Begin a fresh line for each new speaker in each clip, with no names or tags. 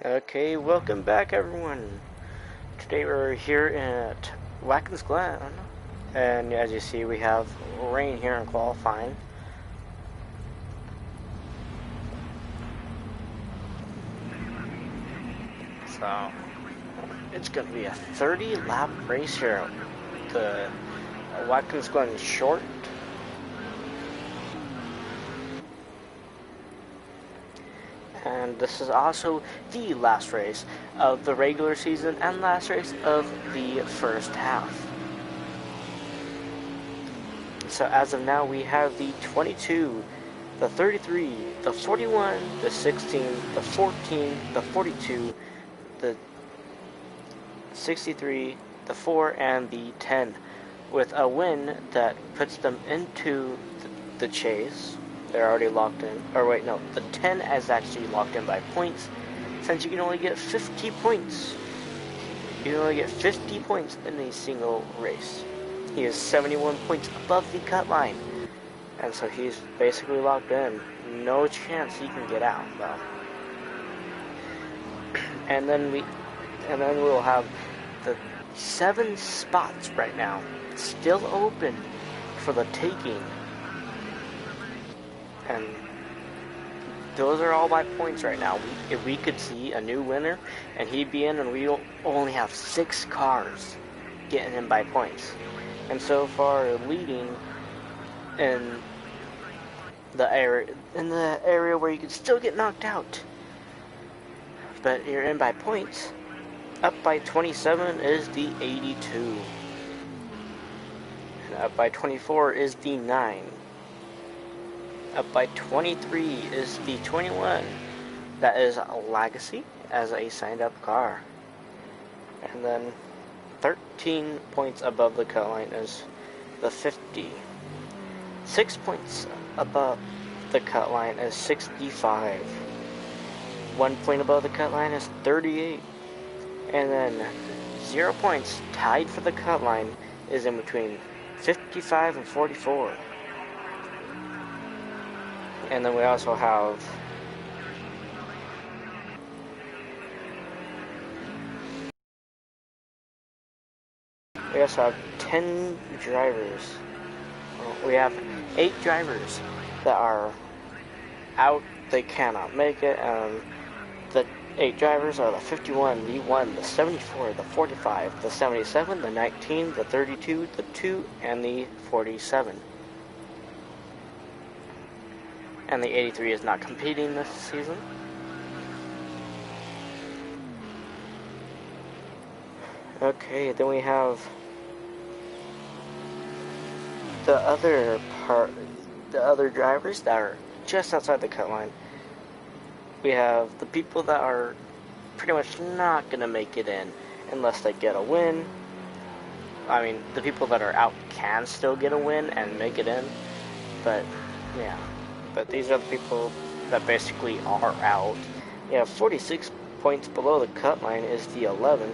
Okay, welcome back everyone. Today we're here at Watkins Glen, and as you see we have rain here in qualifying. So, it's going to be a 30 lap race here. The Watkins Glen short. And this is also the last race of the regular season and last race of the first half. So as of now, we have the 22, the 33, the 41, the 16, the 14, the 42, the 63, the 4, and the 10, with a win that puts them into the chase. They're already locked in. Or wait, no, the 10 is actually locked in by points, since you can only get 50 points. You can only get 50 points in a single race. He is 71 points above the cut line, and so he's basically locked in. No chance he can get out, though. And then we'll have the 7 spots right now still open for the taking. And those are all my points right now. If we could see a new winner and he'd be in, and we only have 6 cars getting him by points. And so far leading in the area where you could still get knocked out, but you're in by points. Up by 27 is the 82, and up by 24 is the 9. Up by 23 is the 21. That is a Legacy as a signed up car. And then 13 points above the cut line is the 50. 6 points above the cut line is 65. 1 point above the cut line is 38. And then 0 points tied for the cut line is in between 55 and 44. And then we also have we also have 10 drivers. We have 8 drivers that are out. They cannot make it. The 8 drivers are the 51, the 1, the 74, the 45, the 77, the 19, the 32, the 2, and the 47. And the 83 is not competing this season. Okay, then we have the other drivers that are just outside the cut line. We have the people that are pretty much not going to make it in unless they get a win. I mean, the people that are out can still get a win and make it in, but yeah. But these are the people that basically are out. Yeah, 46 points below the cut line is the 11.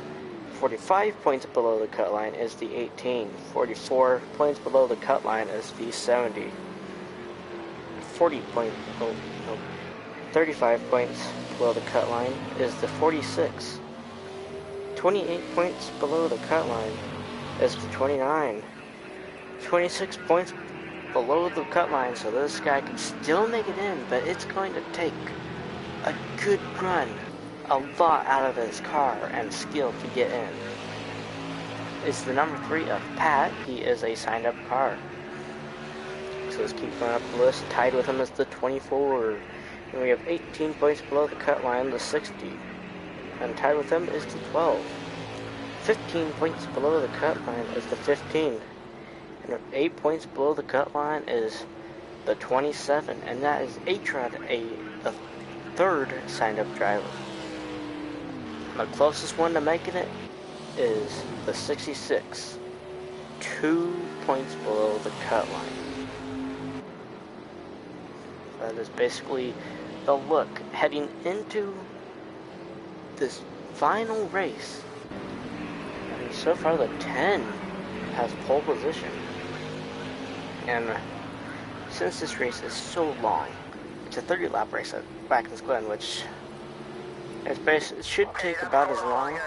45 points below the cut line is the 18. 44 points below the cut line is the 70. 35 points below the cut line is the 46. 28 points below the cut line is the 29. 26 points below the cut line, so this guy can still make it in, but it's going to take a good run, a lot out of his car and skill to get in. It's the number 3 of Pat. He is a signed up car. So let's keep going up the list. Tied with him is the 24. And we have 18 points below the cut line, the 60. And tied with him is the 12. 15 points below the cut line is the 15. And 8 points below the cut line is the 27. And that is A-Trod, the 3rd signed up driver. The closest one to making it is the 66. 2 points below the cut line. That is basically the look heading into this final race. And so far the 10 has pole position. And since this race is so long, it's a 30 lap race at Watkins Glen, which It should take about as long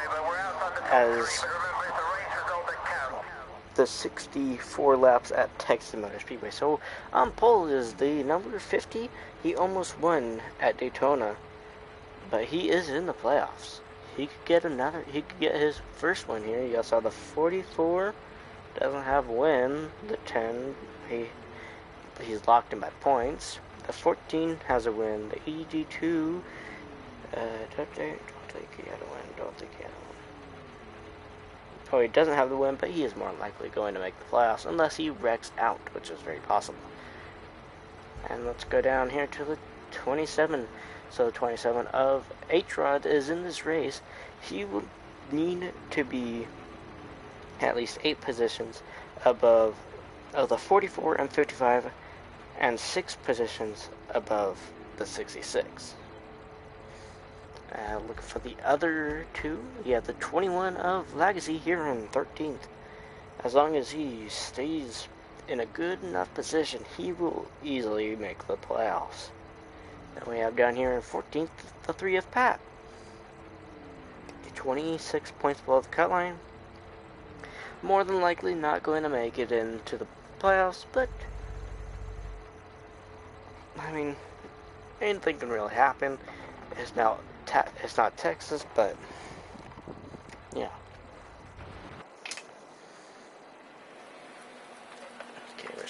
as the 64 laps at Texas Motor Speedway. So on pole is the number 50. He almost won at Daytona, but he is in the playoffs. He could get another. He could get his first win here. You saw the 44 doesn't have a win. The 10 he's locked in by points. The 14 has a win. The EG2 don't think he had a win. Don't think he had a win. Oh, he doesn't have the win, but he is more likely going to make the playoffs unless he wrecks out, which is very possible. And let's go down here to the 27. So the 27 of H-Rod is in this race. He will need to be at least 8 positions above the 44 and 55 and 6 positions above the 66. Looking for the other 2. Yeah, the 21 of Legacy here in 13th. As long as he stays in a good enough position, he will easily make the playoffs. Then we have down here in 14th, the 3 of Pat. 26 points below the cut line. More than likely not going to make it into the playoffs, but I mean, anything can really happen. It's not Texas, but yeah. Okay, we're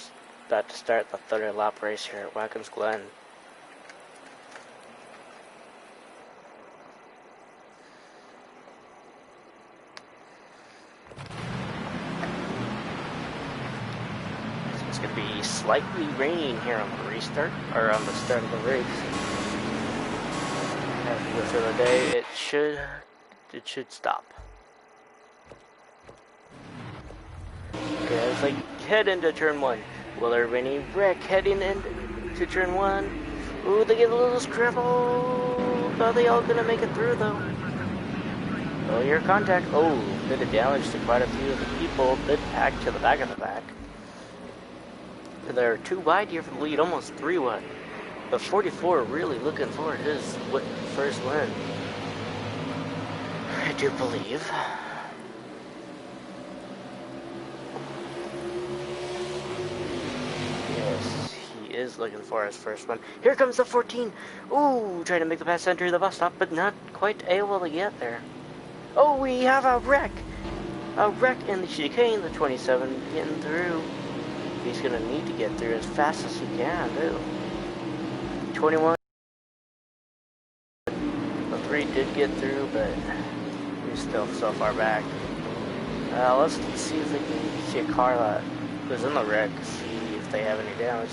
about to start the 30 lap race here at Watkins Glen. It's going to be slightly raining here on the restart, or on the start of the race. After the third day, it should stop. Okay, it's like head into turn 1. Will there be any wreck heading into turn 1? Ooh, they get a little scrambled. Are they all gonna make it through though? Oh, your contact. Oh, bit of damage to quite a few of the people. Bit pack to the back of the pack. They're 2 wide here for the lead, almost 3 wide. But 44 really looking for his first win. I do believe. Yes, he is looking for his first win. Here comes the 14. Ooh, trying to make the pass center of the bus stop, but not quite able to get there. Oh, we have a wreck. A wreck in the chicane, the 27 getting through. He's going to need to get through as fast as he can, too. 21. The 3 did get through, but he's still so far back. Let's see if we can see a car that was in the wreck, see if they have any damage.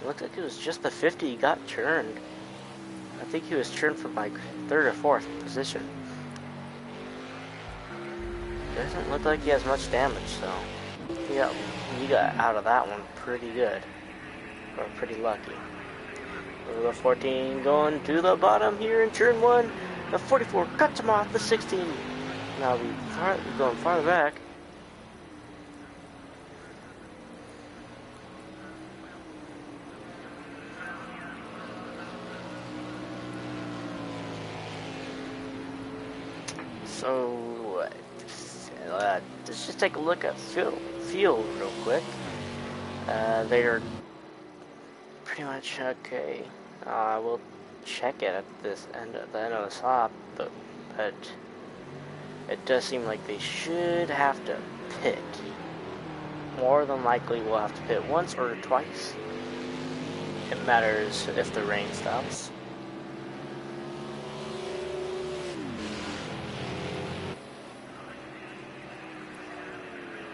It looked like it was just the 50 he got churned. I think he was churned from like 3rd or 4th position. Doesn't look like he has much damage, so he got out of that one pretty good. Or pretty lucky. The 14 going to the bottom here in turn 1. The 44 cuts him off. The 16 now we're going farther back. So let's just take a look at field real quick. They are pretty much okay. We'll check it at the end of the stop, but it does seem like they should have to pit. More than likely, we'll have to pit once or twice. It matters if the rain stops.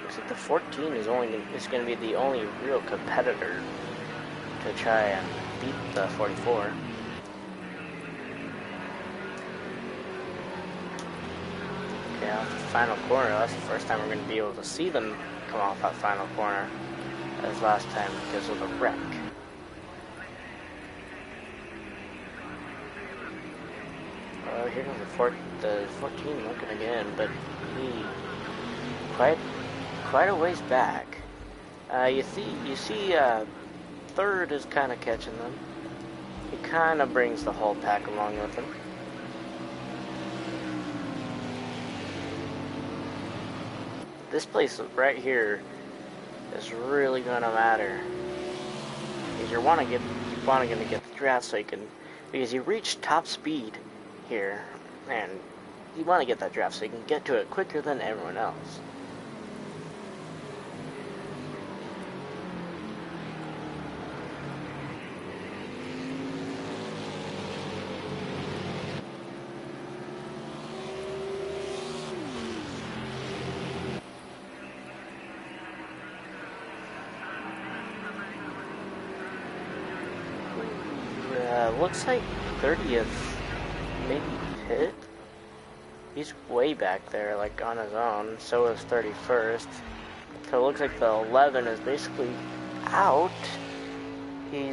Looks like the 14 is going to be the only real competitor to try and beat the 44. Okay, off the final corner. That's the first time we're going to be able to see them come off that final corner, as last time because of the wreck. Here comes the 14 looking again, but he quite a ways back. You see, 3rd is kind of catching them. kind of brings the whole pack along with him. This place right here is really gonna matter because you want to get the draft so you can, because you reach top speed here, and you want to get that draft so you can get to it quicker than everyone else. Looks like 30th, maybe hit. He's way back there, like on his own. So is 31st. So it looks like the 11 is basically out. He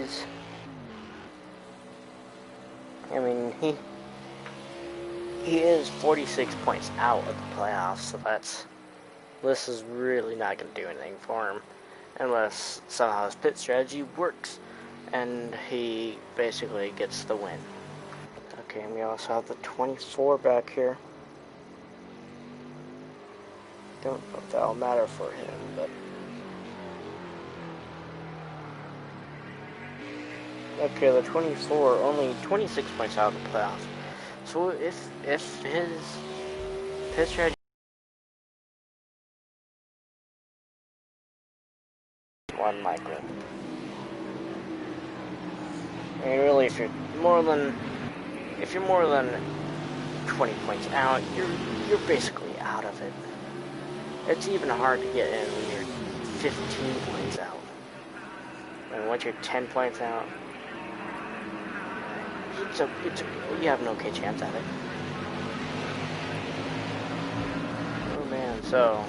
is 46 points out of the playoffs. So this is really not going to do anything for him unless somehow his pit strategy works and he basically gets the win. Okay, and we also have the 24 back here. Don't know if that'll matter for him, but okay, the 24 only 26 points out of the playoffs. So if his pit strategy one Michael. I mean, really, if you're more than 20 points out, you're basically out of it. It's even hard to get in when you're 15 points out. And once you're 10 points out, you have an okay chance at it. Oh man, so.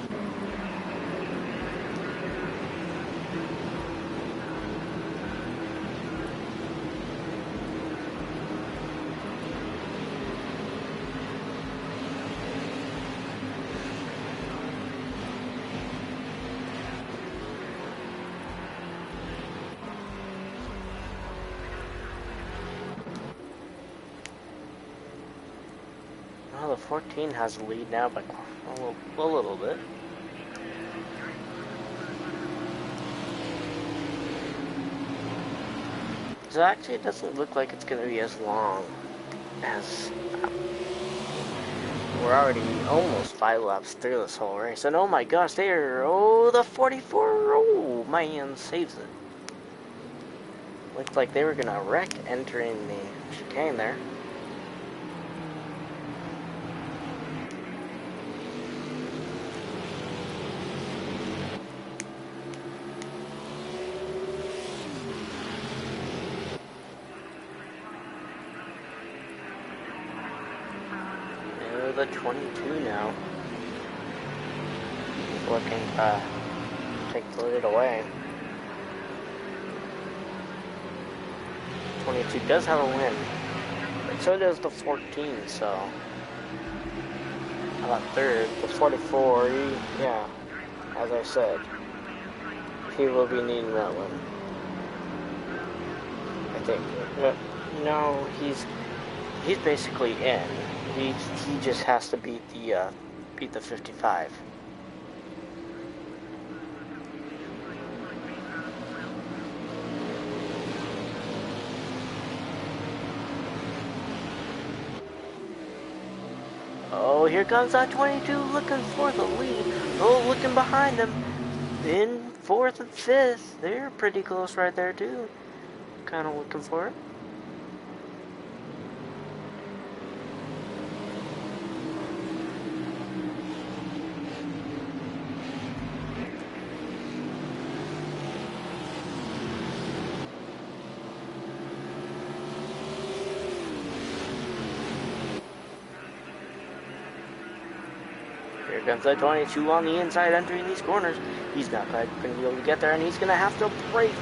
Well, the 14 has the lead now by a little bit. So actually it doesn't look like it's going to be as long as we're already almost 5 laps through this whole race. And oh my gosh, the 44, oh man, saves it. Looked like they were going to wreck entering the chicane there. The 22 now. He's looking to take the lead away. 22 does have a win, but so does the 14, so how about third? The 44, yeah, as I said, he will be needing that one. I think, no, he's basically in. He just has to beat the 55. Oh, here comes that 22 looking for the lead. Oh, looking behind them. In 4th and 5th. They're pretty close right there too. Kind of looking for it. Here comes that 22 on the inside entering these corners. He's not quite going to be able to get there, and he's going to have to brake.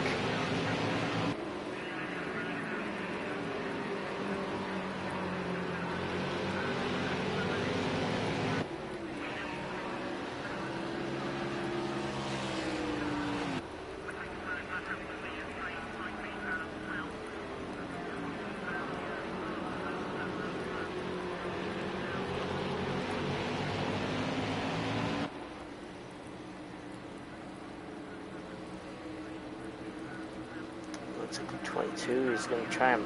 Looks like the 22 is going to try and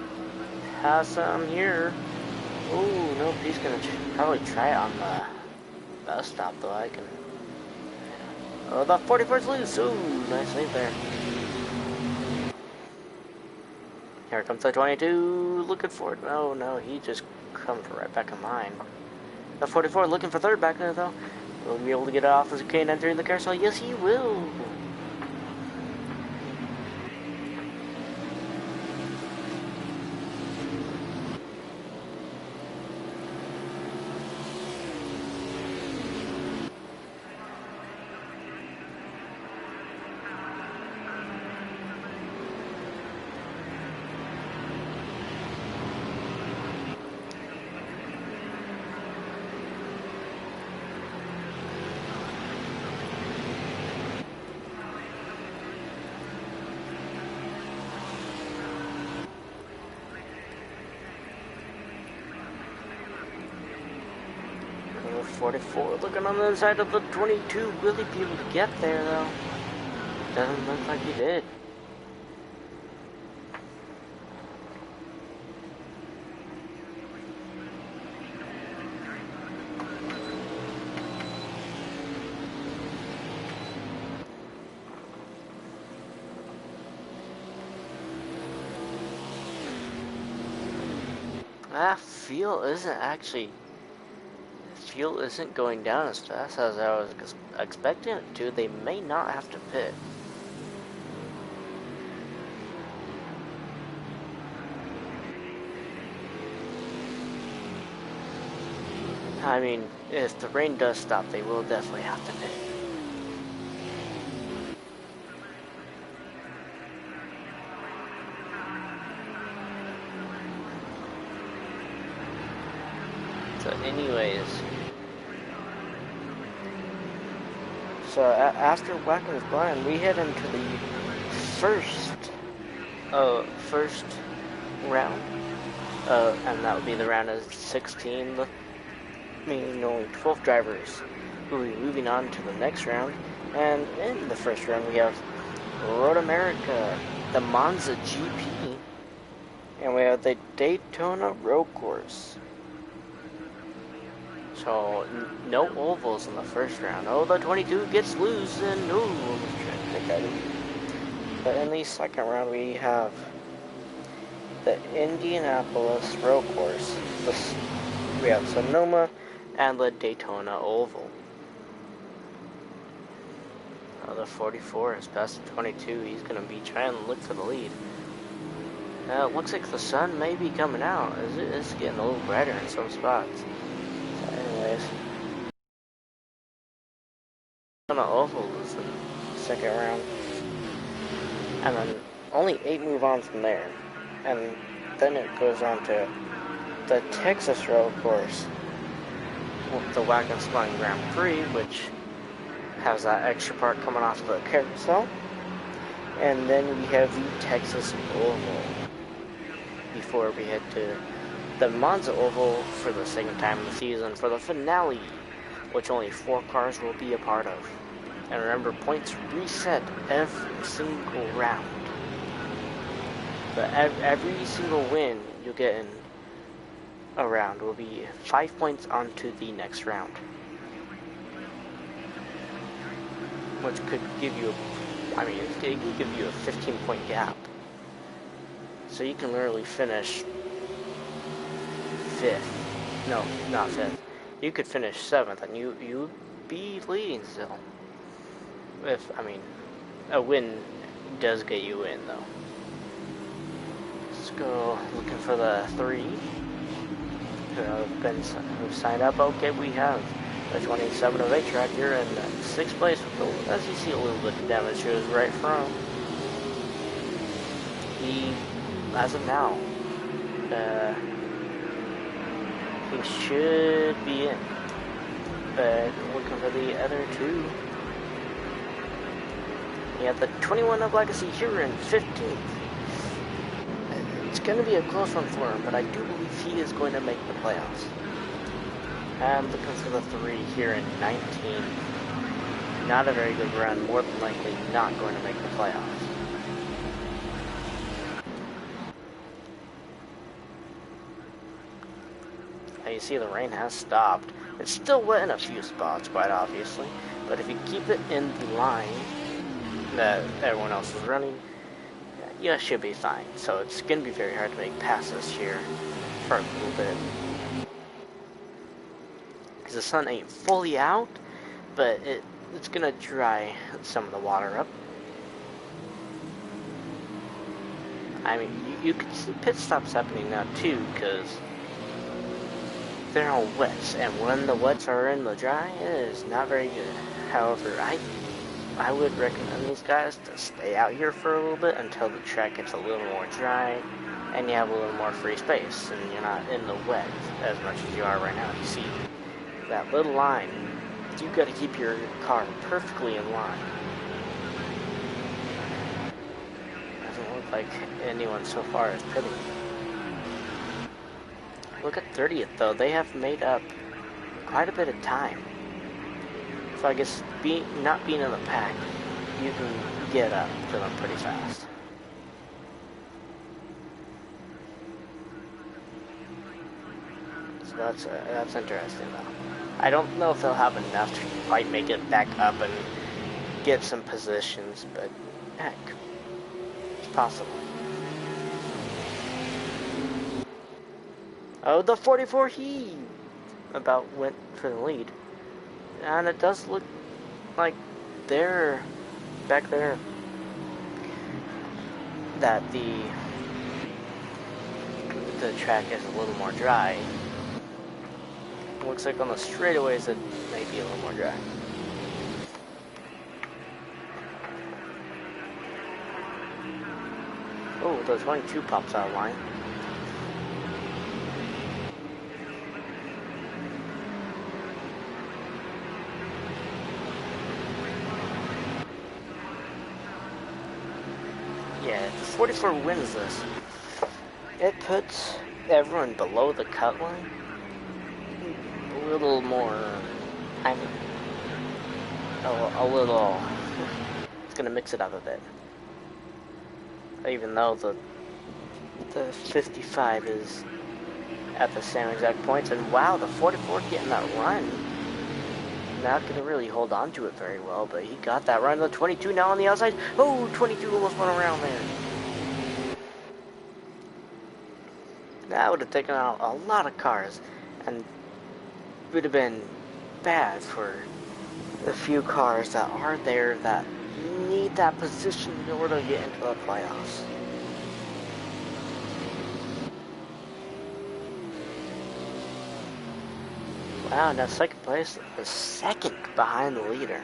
pass him here. Oh, nope, he's going to probably try it on the bus stop, though. I can... Oh, the 44's loose. Oh, nice lead there. Here comes the 22, looking for it. Oh, no, he just comes right back in line. The 44 looking for third back there, though. Will he be able to get it off as a cane entering the carousel? Yes, he will. The 44 looking on the other side of the 22. Will he be able to get there, though? Doesn't look like he did. Fuel isn't going down as fast as I was expecting it to. They may not have to pit. I mean, if the rain does stop, they will definitely have to pit. So anyways, after Watkins Glen, we head into the first round, and that would be the round of 16, meaning only 12 drivers will be moving on to the next round. And in the first round, we have Road America, the Monza GP, and we have the Daytona Road Course. So, no ovals in the first round. Oh, the 22 gets loose, and ooh, almost trying to take that in. But in the second round, we have the Indianapolis Road Course. We have Sonoma and the Daytona Oval. The 44 has passed the 22. He's going to be trying to look for the lead. It looks like the sun may be coming out. It's getting a little brighter in some spots. Anyways, on the oval is the second round, and then only 8 move on from there, and then it goes on to the Texas Road Course, the Watkins Glen Grand Prix, which has that extra part coming off the carousel, and then we have the Texas Oval before we head to the Monza Oval for the second time in the season for the finale, which only 4 cars will be a part of. And remember, points reset every single round. But every single win you get in a round will be 5 points onto the next round, which could give you, it can give you a 15-point gap. So you can literally finish 5th. No, not 5th. You could finish 7th, and you'd be leading still. If, a win does get you in, though. Let's go looking for the 3 who've signed up. Okay, we have the 27 of 8 track here in 6th place. As you see, a little bit of damage to his right front. He, as of now, he should be in, but looking for the other 2. You have the 21 of Legacy here in 15th. It's going to be a close one for him, but I do believe he is going to make the playoffs. And looking for the 3 here in 19th. Not a very good run, more than likely not going to make the playoffs. Now you see the rain has stopped. It's still wet in a few spots, quite obviously, but if you keep it in the line that everyone else is running, you should be fine. So it's going to be very hard to make passes here for a little bit. Because the sun ain't fully out, but it's going to dry some of the water up. I mean, you could see pit stops happening now too, because they're on wets, and when the wets are in the dry, it is not very good. However, I would recommend these guys to stay out here for a little bit until the track gets a little more dry, and you have a little more free space, and you're not in the wet as much as you are right now. You see that little line, you got to keep your car perfectly in line. Doesn't look like anyone so far is pitting. Look at 30th though, they have made up quite a bit of time. So I guess not being in the pack, you can get up to them pretty fast. So that's interesting though. I don't know if they'll have enough to quite make it back up and get some positions, but heck, it's possible. Oh, the 44 he about went for the lead. And it does look like they're back there that the track is a little more dry. Looks like on the straightaways it may be a little more dry. Oh, the 22 pops out of line. Yeah, if the 44 wins this, it puts everyone below the cut line a little more, I mean, a little, it's going to mix it up a bit. Even though the 55 is at the same exact points, and wow, the 44 getting that run. Not going to really hold on to it very well, but he got that run. The 22 now on the outside. Oh, 22 almost went around there. That would have taken out a lot of cars, and would have been bad for the few cars that are there that need that position in order to get into the playoffs. Wow, now second place is second behind the leader.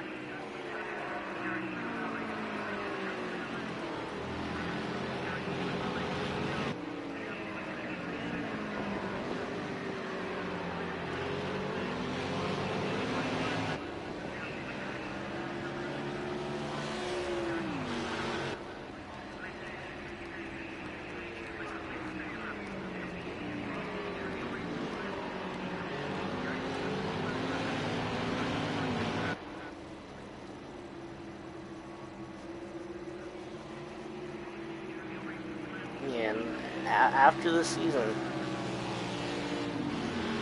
After the season,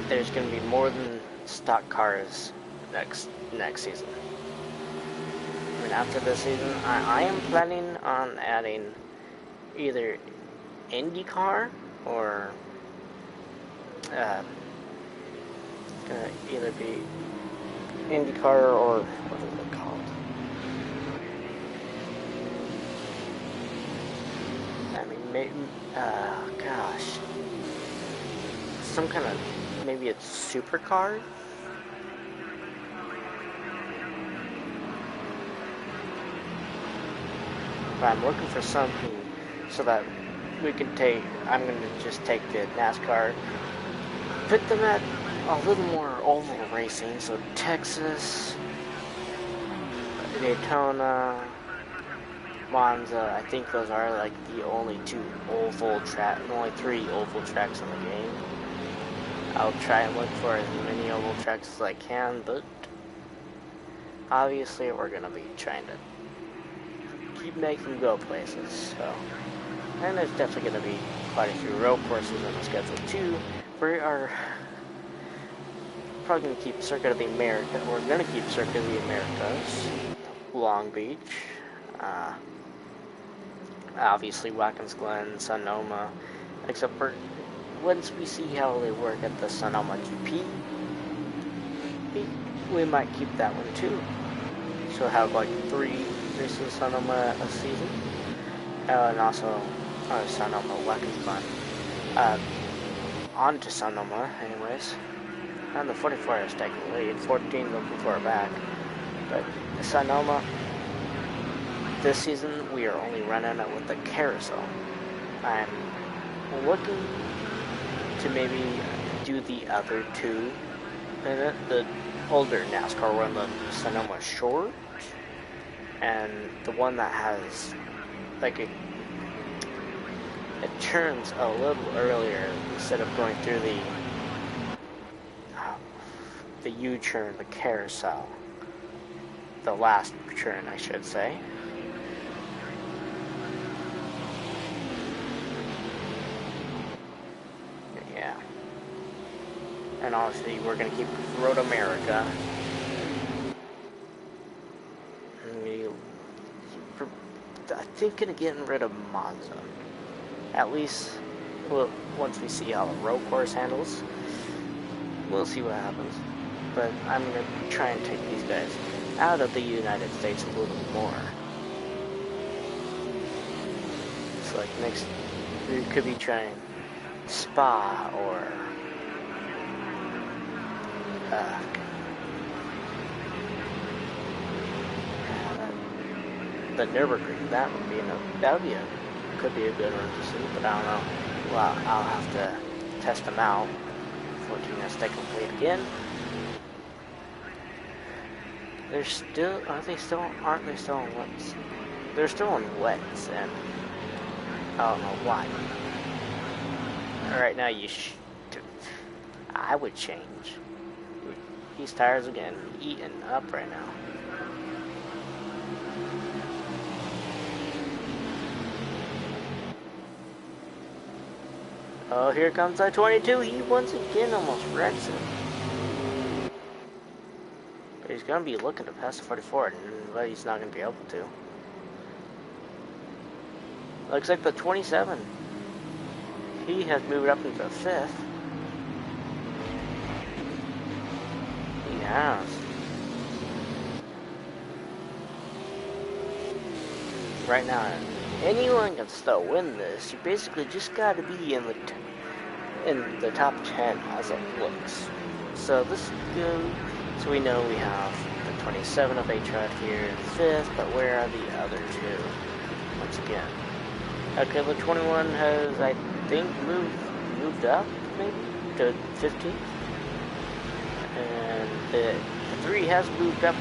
there's going to be more than stock cars next season. I mean, after this season, I am planning on adding either IndyCar or it's going to either be IndyCar or what is it called? I mean, maybe, gosh, some kind of, maybe it's supercar? But I'm looking for something so that we can I'm going to just take the NASCAR, put them at a little more oval racing, so Texas, Daytona, Monza, I think those are like the only only three oval tracks in the game. I'll try and look for as many oval tracks as I can, but obviously we're going to be trying to keep making go places, so. And there's definitely going to be quite a few road courses on the schedule too. We are probably going to keep Circuit of the America. We're going to keep Circuit of the Americas. Long Beach. Obviously Watkins Glen, Sonoma. Except for once we see how they work at the Sonoma GP, we might keep that one too. So have like 3 races Sonoma a season. And also Sonoma, Watkins Glen. On to Sonoma, anyways. And the 44 is taking the lead. 14 looking for it back. But Sonoma, this season we are only running it with the carousel. I'm looking to maybe do the other 2 in it. The older NASCAR run, the Sonoma Short, and the one that has like it turns a little earlier instead of going through the U-turn, the carousel, the last turn, I should say. Yeah. And obviously we're going to keep Road America. I think going to get rid of Monza. At least, well, once we see how the road course handles, we'll see what happens. But I'm going to try and take these guys out of the United States a little more. It's like next, we could be trying Spa or the Nürburgring. That would be could be a good one to see, but I don't know. Well, I'll have to test them out. 14 has taken the lead again. They're still, aren't they still in wets? They're still in wets, and I don't know why. Right now, I would change. These tires are getting eaten up right now. Oh, here comes I-22. He once again almost wrecks it. But he's going to be looking to pass the 44, but he's not going to be able to. Looks like the 27. He has moved up into 5th. He has. Right now, anyone can still win this. You basically just got to be in the top 10 as it looks. So this is good. So we know we have the 27 of H-Rod here, 5th, but where are the other 2? Once again. Okay, the 21 has, I think, moved up, maybe, to 15th. And the 3 has moved up.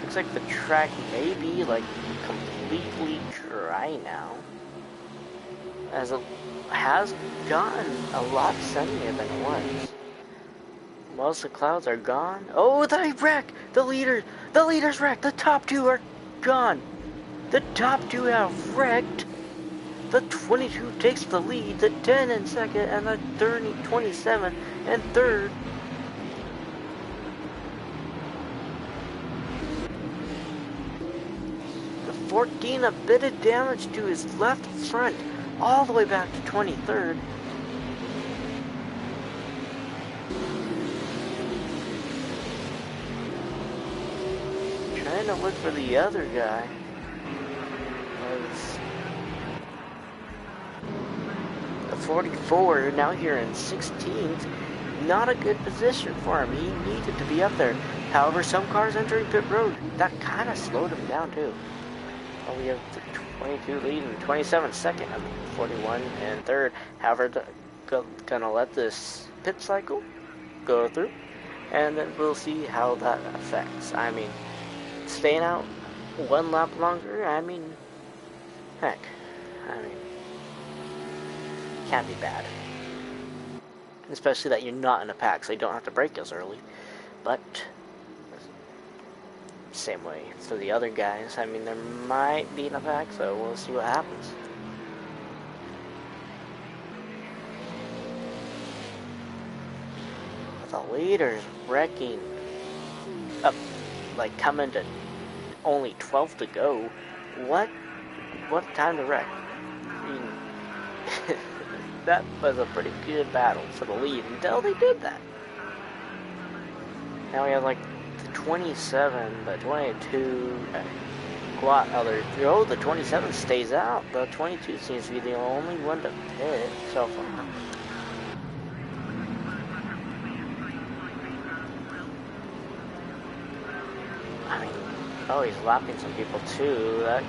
Looks like the track may be like completely dry now, as it has gotten a lot sunnier than it was. Most of the clouds are gone. Oh, the wreck! The leader's wrecked! The top 2 are gone! The top 2 have wrecked! The 22 takes the lead, the 10 in 2nd, and the 27 in 3rd. The 14 a bit of damage to his left front, all the way back to 23rd. Trying to look for the other guy. The 44 now here in 16th. Not a good position for him. He needed to be up there. However, some cars entering pit road, that kind of slowed him down too. Well, we have the 22 lead and 27 second, and 41 and 3rd. However, gonna let this pit cycle go through, and then we'll see how that affects. I mean, staying out 1 lap longer, I mean, heck, I mean, can't be bad. especially that you're not in a pack, so you don't have to brake as early. But same way for the other guys. I mean, there might be in a pack, so we'll see what happens. The leader's wrecking up, like coming to only 12 to go. What time to wreck? I mean, that was a pretty good battle for the lead until they did that. Now we have like the 27, the 22, the 27 stays out. The 22 seems to be the only one to pit so far. I mean, oh, he's lapping some people too. That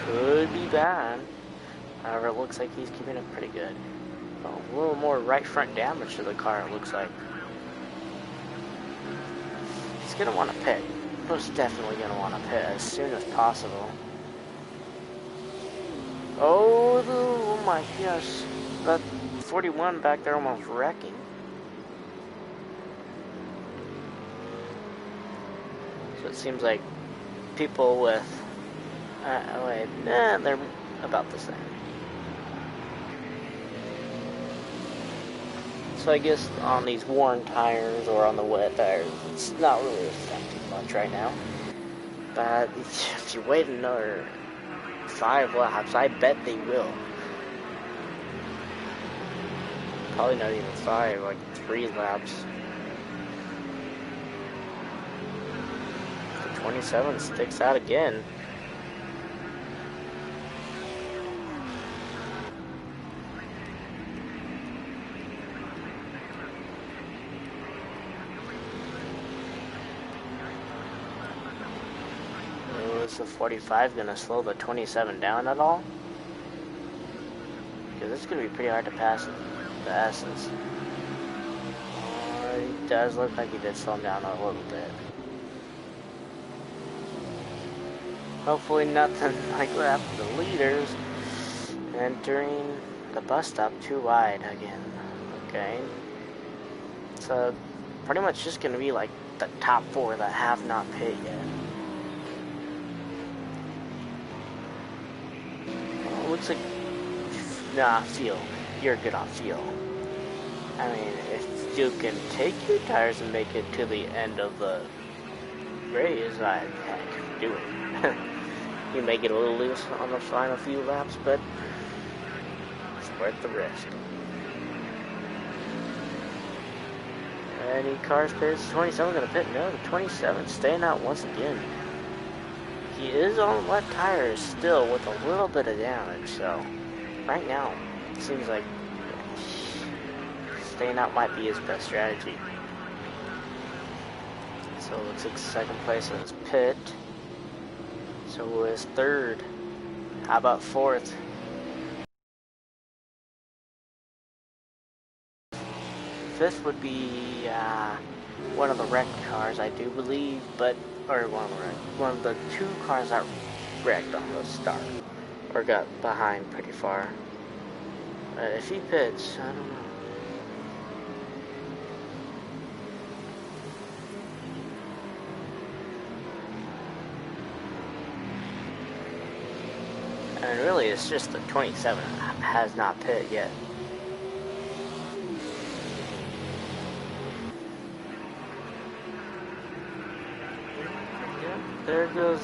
could be bad. However, it looks like he's keeping it pretty good. A little more right front damage to the car, it looks like. He's going to want to pit. Most definitely going to want to pit as soon as possible. Oh my gosh. That 41 back there almost wrecking. So it seems like people with... they're about the same. So I guess on these worn tires or on the wet tires, it's not really affecting much right now. But if you wait another 5 laps, I bet they will. Probably not even 5, like 3 laps. The 27 sticks out again. Is the 45 going to slow the 27 down at all? Because it's going to be pretty hard to pass the S's. It does look like he did slow him down a little bit. Hopefully nothing like that for the leaders. Entering the bus stop too wide again. Okay. So pretty much just going to be like the top 4 that have not pit yet. Looks like, feel. You're good on feel. I mean, if you can take your tires and make it to the end of the race, heck, do it. You may get a little loose on the final few laps, but it's worth the risk. Any cars pits? 27 gonna pit? No, the 27 staying out once again. He is on wet tires still with a little bit of damage, so right now it seems like staying out might be his best strategy. So it looks like second place in his pit. So is third. How about fourth? Fifth would be one of the wrecked cars, I do believe, but one of the 2 cars that wrecked on the start, or got behind pretty far. If he pits, I don't know. And really, it's just the 27 has not pit yet. There goes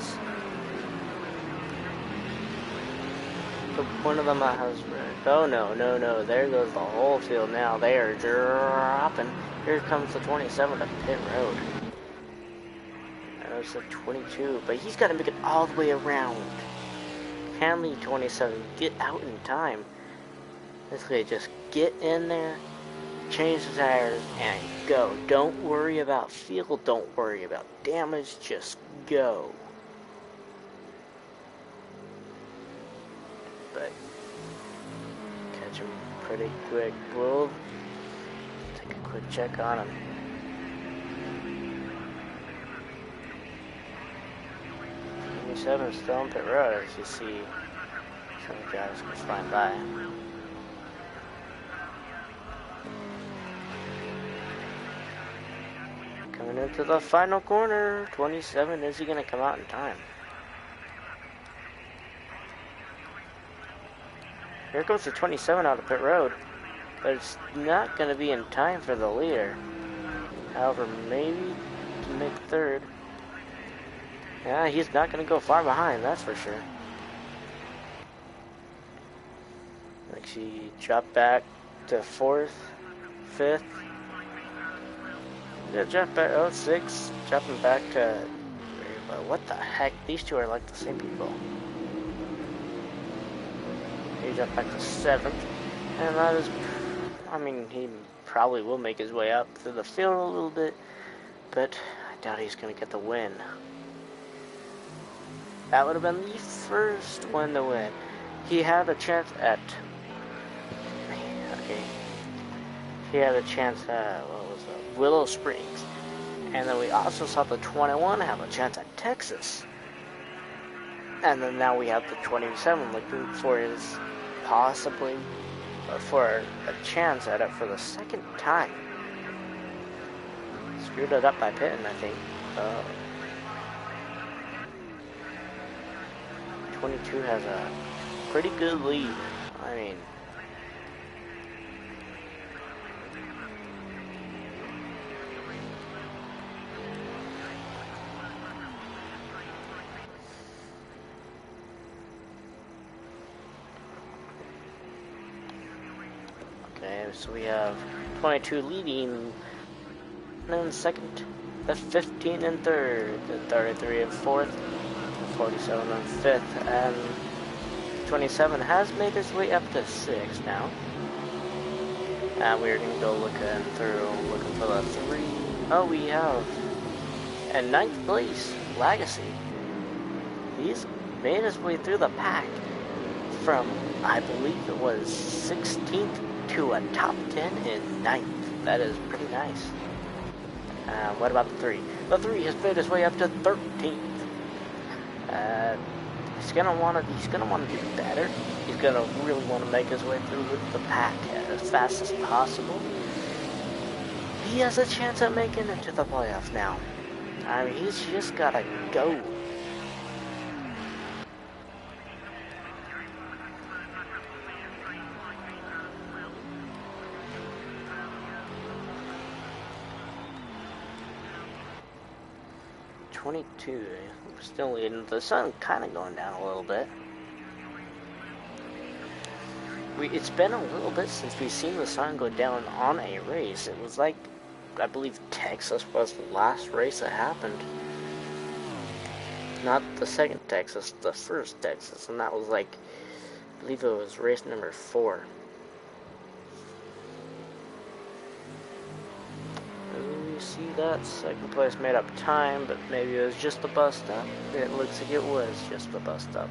one of them that has wrecked. Oh no, there goes the whole field now. They are dropping. Here comes the 27 to pit road. There's the 22, but he's got to make it all the way around. Can the 27 get out in time? Basically, just get in there, change the tires, and go. Don't worry about fuel, don't worry about damage, just go. But catch him pretty quick. We'll take a quick check on him. Still on pit road, as you see some guys go flying by. Coming into the final corner, 27. Is he going to come out in time? Here goes the 27 out of pit road. But it's not going to be in time for the leader. However, maybe to make third. Yeah, he's not going to go far behind, that's for sure. Like she dropped back to fourth, fifth. Yeah, dropped back, oh, sixth. Dropping back to, what the heck? These two are like the same people. He dropped back to seventh. And that is, I mean, he probably will make his way up through the field a little bit. But I doubt he's going to get the win. That would have been the first one to win. He had a chance at... Okay. He had a chance at, what was it? Willow Springs. And then we also saw the 21 have a chance at Texas. And then now we have the 27 looking for his possibly... for a chance at it for the second time. Screwed it up by pitting, I think. 22 has a pretty good lead. I mean, okay, so we have 22 leading, and then second, the 15 and third, the 33 and fourth. 47 and 5th, and 27 has made his way up to 6 now. And we're going to go looking for the 3. Oh, we have in 9th place, Legacy. He's made his way through the pack from, I believe it was 16th to a top 10 in 9th. That is pretty nice. What about the 3? The 3 has made his way up to 13th. He's gonna want to do better. He's gonna really want to make his way through the pack as fast as possible. He has a chance at making it to the playoffs now. I mean, he's just gotta go. .22, we're still leading. The sun kind of going down a little bit. It's been a little bit since we've seen the sun go down on a race. It was like, I believe Texas was the last race that happened. Not the second Texas, the first Texas, and that was like, I believe it was race number 4. See that second place made up time, but maybe it was just the bus stop. It looks like it was just the bus stop.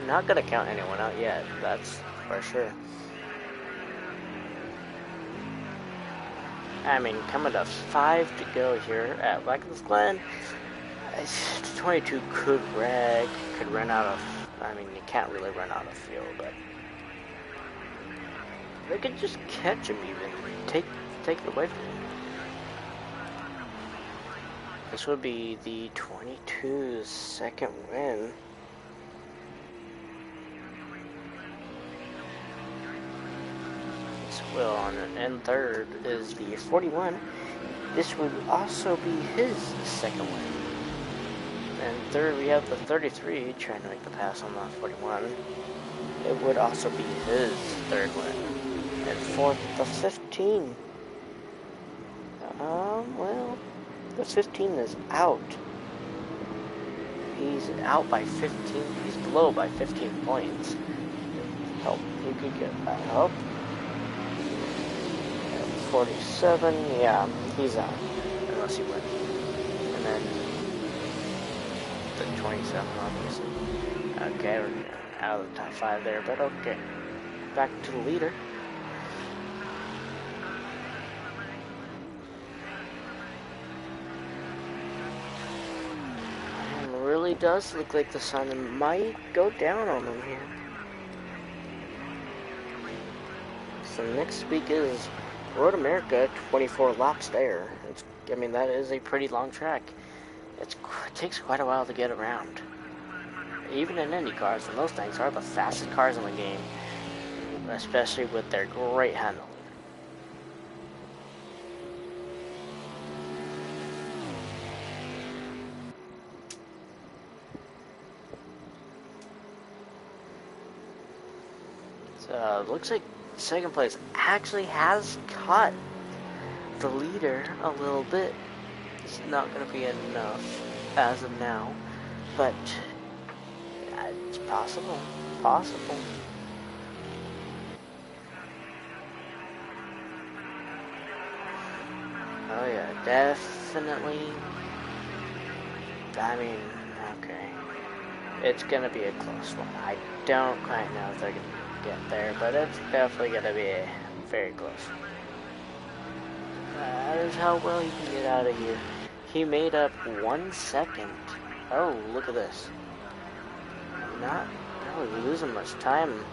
Not gonna count anyone out yet, that's for sure. I mean, coming to 5 to go here at Watkins Glen. 22 could run out of, I mean, you can't really run out of fuel, but they could just catch him even, take it away from him. This would be the 22's second win. As well, and third is the 41. This would also be his second win. And third, we have the 33 trying to make the pass on the 41. It would also be his third win. And fourth, the 15. Well, the 15 is out. He's out by 15. He's below by 15 points. Help. He could get that help. And 47, yeah, he's out. Unless he wins. And then 27, obviously. Okay, we're out of the top 5 there, but okay. Back to the leader. I'm really does look like the sun might go down on them here. So next week is Road America, 24 laps there. I mean, that is a pretty long track. It takes quite a while to get around. Even in Indy cars, and those things are the fastest cars in the game, especially with their great handling. So, looks like second place actually has caught the leader a little bit. It's not going to be enough as of now, but it's possible. Possible. Oh yeah, definitely. I mean, okay. It's going to be a close one. I don't quite know if they're going to get there, but it's definitely going to be very close. That is how well he can get out of here. He made up 1 second. Oh, look at this. Not really losing much time.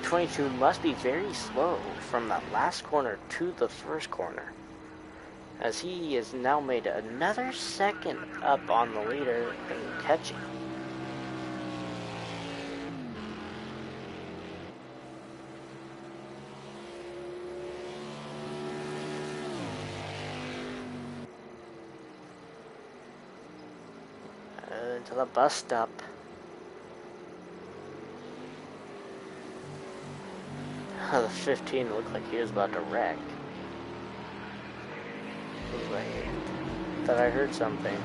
22 must be very slow from that last corner to the first corner, as he has now made another second up on the leader and catching. To the bus stop. The 15 looked like he was about to wreck. Wait, thought I heard something.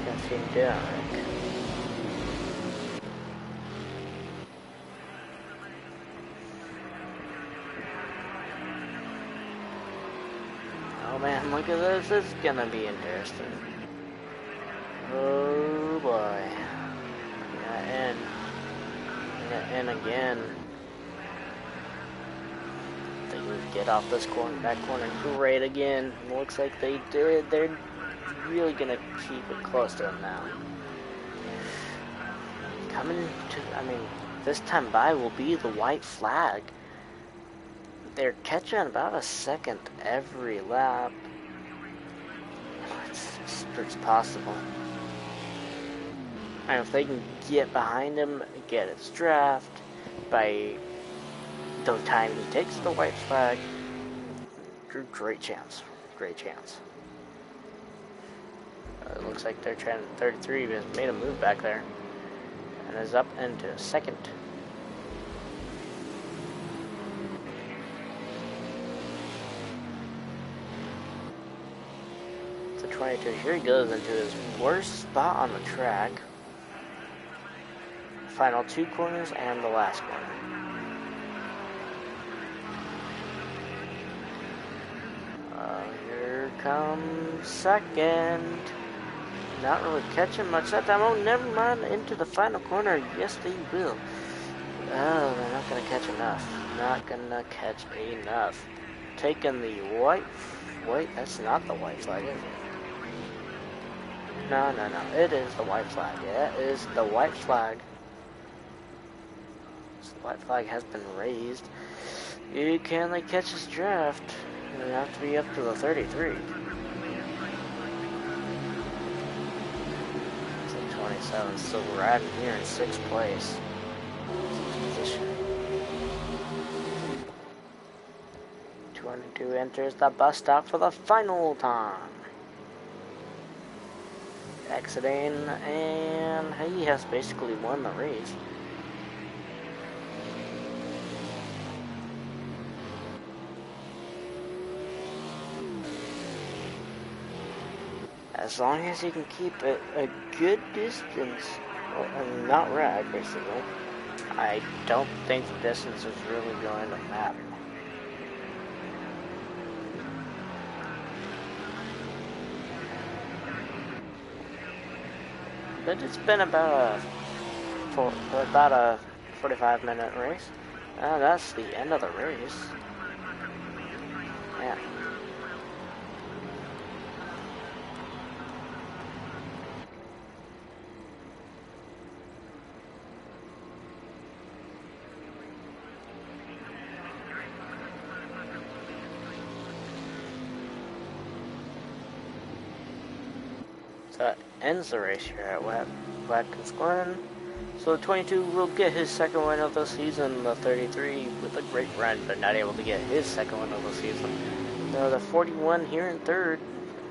15 didn't wreck. Oh man, look at this. This is gonna be interesting. Oh boy. Yeah, and again. They would get off this corner, that corner great again. Looks like they did. They're really gonna keep it close to them now. Coming to, I mean, this time by will be the white flag. They're catching about a second every lap. It's possible. And if they can get behind him, get his draft, by the time he takes the white flag, great chance. Great chance. It looks like they're trying, 33 has made a move back there, and is up into second. So 22, here he goes into his worst spot on the track. Final 2 corners and the last corner. Here comes second. Not really catching much that time. Oh, never mind. Into the final corner. Yes, they will. Oh, they're not going to catch enough. Not going to catch enough. Taking the white... Wait, that's not the white flag, is it? No. It is the white flag. Yeah, it is the white flag. So the white flag has been raised. Can they catch this draft? They have to be up to the 33. So 27 still riding here in 6th place. 6th position. 22 enters the bus stop for the final time. Exiting, and he has basically won the race. As long as you can keep it a good distance, and not wreck, basically, I don't think the distance is really going to matter. But it's been about a 45-minute race. That's the end of the race. Yeah. that ends the race here at Watkins Glen. So the 22 will get his second win of the season, the 33 with a great run, but not able to get his second win of the season. So the 41 here in third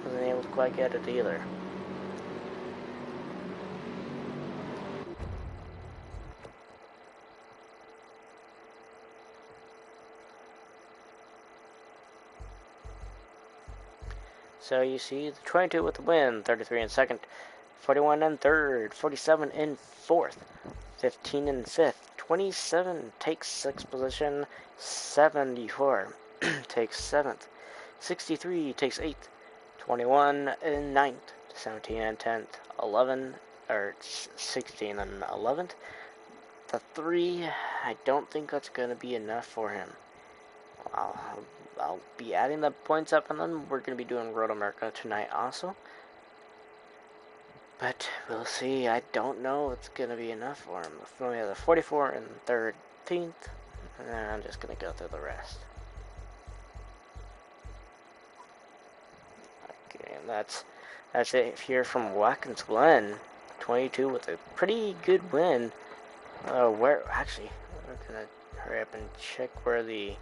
wasn't able to quite get it either. So you see the 22 with the win, 33 in second, 41 in third, 47 in fourth, 15 in fifth, 27 takes sixth position, 74 takes seventh, 63 takes eighth, 21 in ninth, 17 in 10th, 16 in 11th. The 3, I don't think that's going to be enough for him. I'll be adding the points up, and then we're going to be doing Road America tonight also. But we'll see. I don't know if it's going to be enough for him. We have the 44 and 13th, and then I'm just going to go through the rest. Okay, and that's it here from Watkins Glen. 22 with a pretty good win. We're going to hurry up and check where the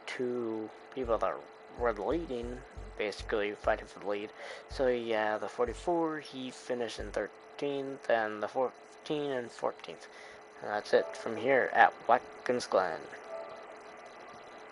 2 people that were leading, basically fighting for the lead. So yeah, the 44, he finished in 13th, and the 14 and 14th. And that's it from here at Watkins Glen.